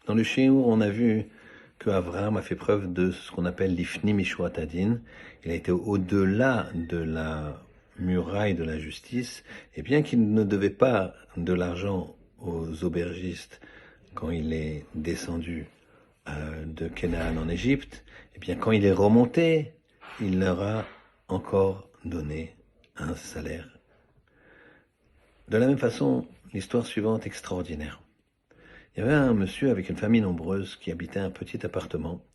Dans le Shiur, on a vu que Abraham a fait preuve de ce qu'on appelle l'ifni mishuat adin. Il a été au-delà de la muraille de la justice, et bien qu'il ne devait pas de l'argent aux aubergistes quand il est descendu de Canaan en Égypte, et bien quand il est remonté, il leur a encore donné un salaire. De la même façon, l'histoire suivante est extraordinaire. Il y avait un monsieur avec une famille nombreuse qui habitait un petit appartement,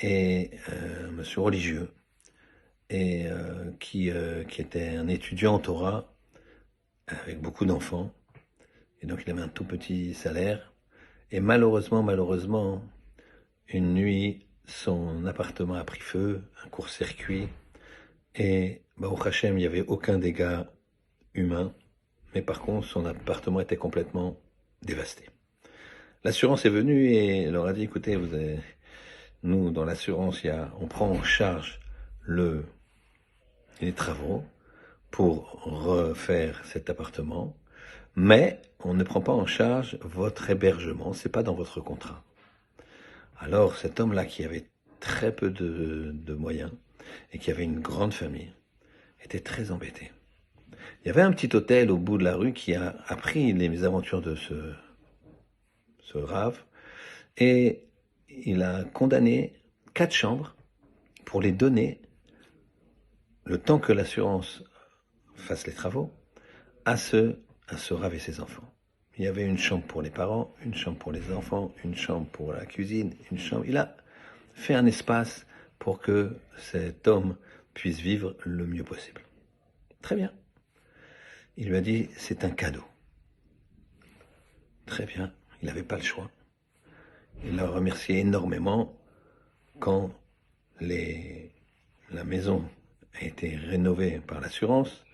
et un monsieur religieux, et qui était un étudiant en Torah, avec beaucoup d'enfants, et donc il avait un tout petit salaire, et malheureusement, une nuit, son appartement a pris feu, un court-circuit, et Baruch Hashem, il n'y avait aucun dégât humain, mais par contre, son appartement était complètement dévasté. L'assurance est venue et leur a dit, écoutez, nous, dans l'assurance, on prend en charge les travaux pour refaire cet appartement, mais on ne prend pas en charge votre hébergement, c'est pas dans votre contrat. Alors cet homme-là, qui avait très peu de moyens et qui avait une grande famille, était très embêté. Il y avait un petit hôtel au bout de la rue qui a appris les aventures de ce rave, et il a condamné 4 chambres pour les donner, le temps que l'assurance fasse les travaux, à ce rave et ses enfants. Il y avait une chambre pour les parents, une chambre pour les enfants, une chambre pour la cuisine, une chambre. Il a fait un espace pour que cet homme puisse vivre le mieux possible. Très bien. Il lui a dit, c'est un cadeau. Très bien, il n'avait pas le choix. Il l'a remercié énormément quand la maison a été rénovée par l'assurance.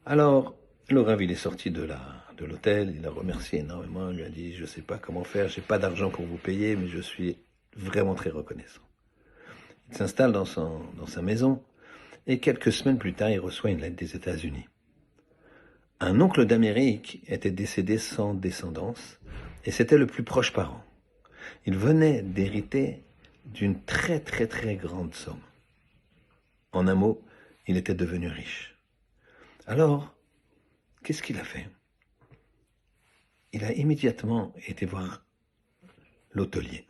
Alors, le Rav, il est sorti de l'hôtel, il a remercié énormément, il lui a dit, je ne sais pas comment faire, j'ai pas d'argent pour vous payer, mais je suis vraiment très reconnaissant. Il s'installe dans sa maison, et quelques semaines plus tard, il reçoit une lettre des États-Unis. Un oncle d'Amérique était décédé sans descendance, et c'était le plus proche parent. Il venait d'hériter d'une très très très grande somme. En un mot, il était devenu riche. Alors, qu'est-ce qu'il a fait? Il a immédiatement été voir l'hôtelier.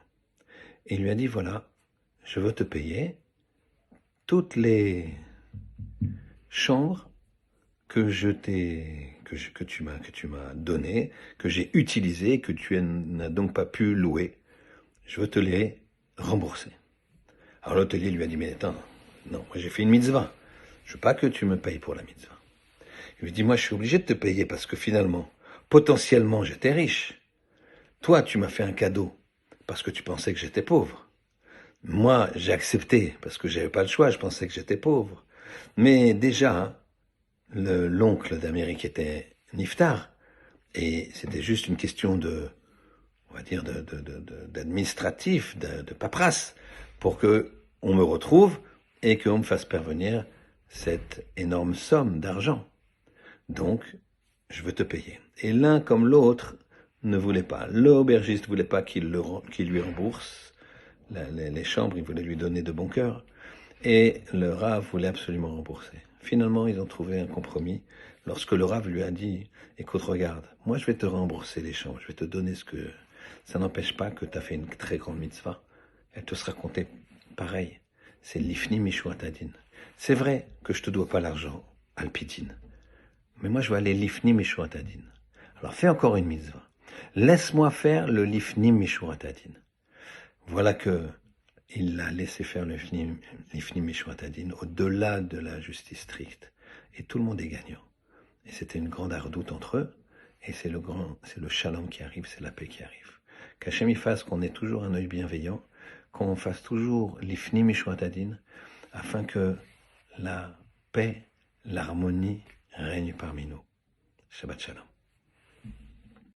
Et il lui a dit, voilà, je veux te payer toutes les chambres que tu m'as données, que j'ai utilisées, que tu n'as donc pas pu louer. Je veux te les rembourser. Alors l'hôtelier lui a dit, mais attends, non, moi j'ai fait une mitzvah. Je veux pas que tu me payes pour la mitzvah. Il lui dit, moi je suis obligé de te payer parce que finalement, potentiellement j'étais riche. Toi, tu m'as fait un cadeau parce que tu pensais que j'étais pauvre. Moi, j'ai accepté parce que j'avais pas le choix, je pensais que j'étais pauvre. Mais déjà, l'oncle d'Amérique était niftar, et c'était juste une question on va dire, d'administratif, de paperasse, pour que on me retrouve et qu'on me fasse parvenir cette énorme somme d'argent. Donc, je veux te payer. Et l'un comme l'autre ne voulait pas. L'aubergiste voulait pas qu'il lui rembourse les chambres, il voulait lui donner de bon cœur. Et le Rav voulait absolument rembourser. Finalement, ils ont trouvé un compromis lorsque le Rav lui a dit, écoute, regarde, moi je vais te rembourser les chambres, je vais te donner ce que... Ça n'empêche pas que tu as fait une très grande mitzvah. Elle te sera comptée pareil. C'est l'ifni mishuat adin. C'est vrai que je te dois pas l'argent, alpidine. Mais moi je vais aller l'ifni mishuat adin. Alors fais encore une mitzvah. Laisse-moi faire le l'ifni mishuat adin. Voilà que il l'a laissé faire l'ifni mishuat adin au-delà de la justice stricte. Et tout le monde est gagnant. Et c'était une grande ardoute entre eux. Et c'est le shalom qui arrive, c'est la paix qui arrive. Qu'Hachem y fasse qu'on ait toujours un œil bienveillant, qu'on fasse toujours l'ifni mishuat adin, afin que la paix, l'harmonie règne parmi nous. Shabbat shalom.